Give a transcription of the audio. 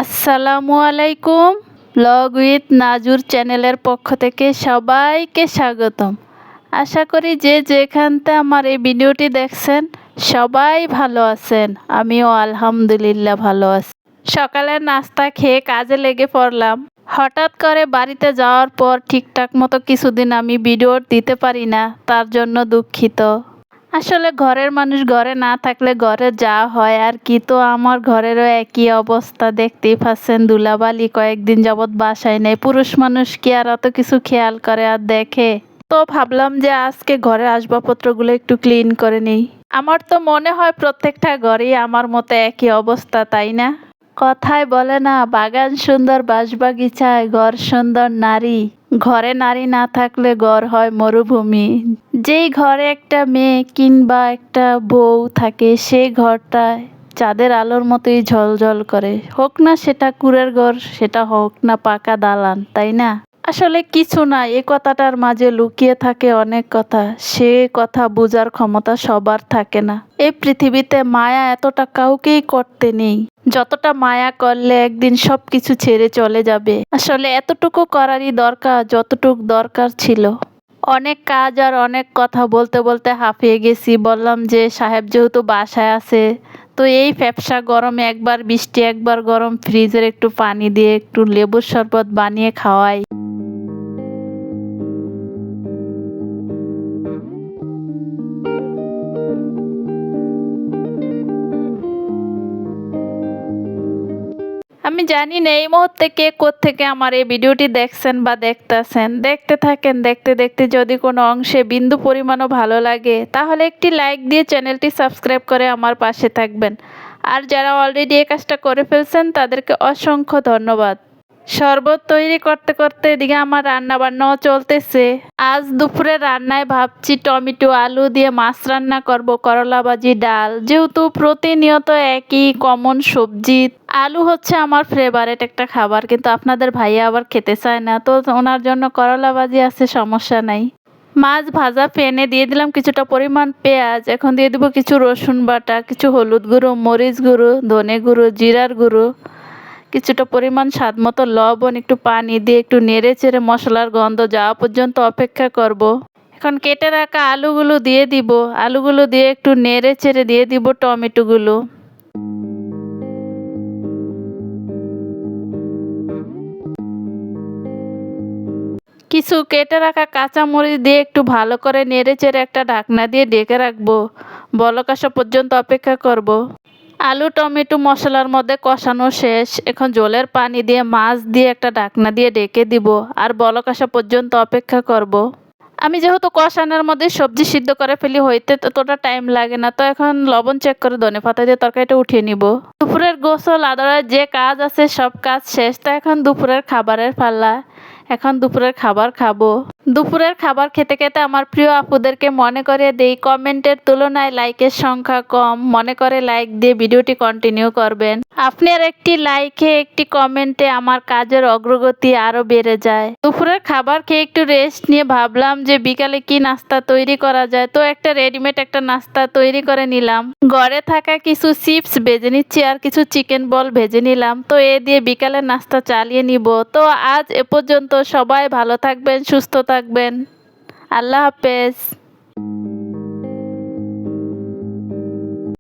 আসসালামু আলাইকুম। Blog with নাজুর চ্যানেলের পক্ষ থেকে সবাইকে স্বাগতম। আশা করি যে যেখানতে আমার এই ভিডিওটি দেখছেন সবাই ভালো আছেন। আমিও আলহামদুলিল্লাহ ভালো আছি। সকালের নাস্তা খেয়ে কাজে লেগে পড়লাম। হঠাৎ করে বাড়িতে যাওয়ার পর ঠিকঠাক মতো কিছুদিন আমি ভিডিও দিতে পারি না, তার জন্য দুঃখিত। আসলে ঘরের মানুষ ঘরে না থাকলে ঘরে যা হয় আর কি, তো আমার ঘরেরও একই অবস্থা। দেখতেই পাচ্ছেন ধুলাবালি কয়েকদিন যাবৎ বাসায় নেই। পুরুষ মানুষ কি আর অত কিছু খেয়াল করে আর দেখে? তো ভাবলাম যে আজকে ঘরের আসবাবপত্রগুলো একটু ক্লিন করে নিই। আমার তো মনে হয় প্রত্যেকটা ঘরেই আমার মতো একই অবস্থা, তাই না? কথায় বলে না, বাগান সুন্দর বাঁশবাগিচায় ঘর সুন্দর নারী। ঘরে নারী না থাকলে ঘর হয় মরুভূমি। যেই ঘরে একটা মেয়ে কিংবা একটা বউ থাকে সেই ঘরটায় চাঁদের আলোর মতোই ঝলঝল করে, হোক না সেটা কুঁড়ের ঘর, সেটা হোক না পাকা দালান, তাই না? আসলে কিছু না, এ কথাটার মাঝে লুকিয়ে থাকে অনেক কথা। সে কথা বোঝার ক্ষমতা সবার থাকে না। এই পৃথিবীতে মায়া এতটা কাউকেই করতে নেই যতটা মায়া করলে একদিন সবকিছু ছেড়ে চলে যাবে। আসলে এতটুকু করারই দরকার যতটুকু দরকার ছিল। অনেক কাজ আর অনেক কথা বলতে বলতে হাঁপিয়ে গেছি। বললাম যে সাহেব যেহেতু বাসায় আছে, তো এই ফ্যাপসা গরমে একবার বৃষ্টি একবার গরম, ফ্রিজের একটু পানি দিয়ে একটু লেবুর শরবত বানিয়ে খাওয়াই। আমি জানি না এই মুহূর্তে কে কোত্থেকে আমার এই ভিডিওটি দেখছেন বা দেখতেছেন। দেখতে থাকেন, দেখতে দেখতে যদি কোনো অংশে বিন্দু পরিমাণও ভালো লাগে তাহলে একটি লাইক দিয়ে চ্যানেলটি সাবস্ক্রাইব করে আমার পাশে থাকবেন। আর যারা অলরেডি এই কাজটা করে ফেলছেন তাদেরকে অসংখ্য ধন্যবাদ। শরবত তৈরি করতে করতে এদিকে আমার রান্না বান্নাও চলতেছে। আজ দুপুরে রান্নায় ভাবছি টমেটো আলু দিয়ে মাছ রান্না করব, করলা ভাজি, ডাল। যেহেতু প্রতিনিয়ত একই কমন সবজি, আলু হচ্ছে আমার ফেভারিট একটা খাবার, কিন্তু আপনাদের ভাইয়া আবার খেতে চায় না, তো ওনার জন্য করলা ভাজি আছে, সমস্যা নাই। মাছ ভাজা প্যানে দিয়ে দিলাম কিছুটা পরিমাণ পেঁয়াজ। এখন দিয়ে দেবো কিছু রসুন বাটা, কিছু হলুদ গুঁড়ো, মরিচ গুঁড়ো, ধনে গুঁড়ো, জিরার গুঁড়ো, কিছুটা পরিমাণ স্বাদ মতো লবণ, একটু পানি দিয়ে একটু নেড়ে চেড়ে মশলার গন্ধ যাওয়া পর্যন্ত অপেক্ষা করব। এখন কেটে রাখা আলুগুলো দিয়ে দিব। আলুগুলো দিয়ে একটু নেড়ে চেড়ে দিয়ে দিব টমেটোগুলো। কিছু কেটে রাখা কাঁচামরিচ দিয়ে একটু ভালো করে নেড়ে চেড়ে একটা ঢাকনা দিয়ে ঢেকে রাখবো। বলক আসা পর্যন্ত অপেক্ষা করব। আলু টমেটো মশলার মধ্যে কষানো শেষ। এখন জলের পানি দিয়ে মাছ দিয়ে একটা ঢাকনা দিয়ে ঢেকে দিব আর বলক আসা পর্যন্ত অপেক্ষা করব। আমি যেহেতু কষানোর মধ্যে সবজি সিদ্ধ করে ফেলি, হইতে ততটা টাইম লাগে না, তো এখন লবণ চেক করে ধনেপাতা দিয়ে তরকারিটা উঠিয়ে নিব। দুপুরের গোসল আদরের যে কাজ আছে সব কাজ শেষ, তো এখন দুপুরের খাবারের পালা। এখন দুপুরের খাবার খাবো। দুপুরের খাবার খেতে খেতে আমার প্রিয় আপুদেরকে মনে করে দেই, কমেন্টের তুলনায় লাইকের সংখ্যা কম, মনে করে লাইক দিয়ে ভিডিওটি কন্টিনিউ করবেন। আপনার একটি লাইকে একটি কমেন্টে আমার কাজের অগ্রগতি আরো বেড়ে যায়। দুপুরের খাবার খেয়ে একটু রেস্ট নিয়ে ভাবলাম যে বিকালে কি নাস্তা তৈরি করা যায়, তো একটা রেডিমেড একটা নাস্তা তৈরি করে নিলাম। ঘরে থাকা কিছু চিপস ভেজে নিচ্ছি আর কিছু চিকেন বল ভেজে নিলাম, তো এ দিয়ে বিকালের নাস্তা চালিয়ে নিব। তো আজ এ পর্যন্ত। সবাই ভালো থাকবেন, সুস্থ থাকবেন। আল্লাহ হাফেজ।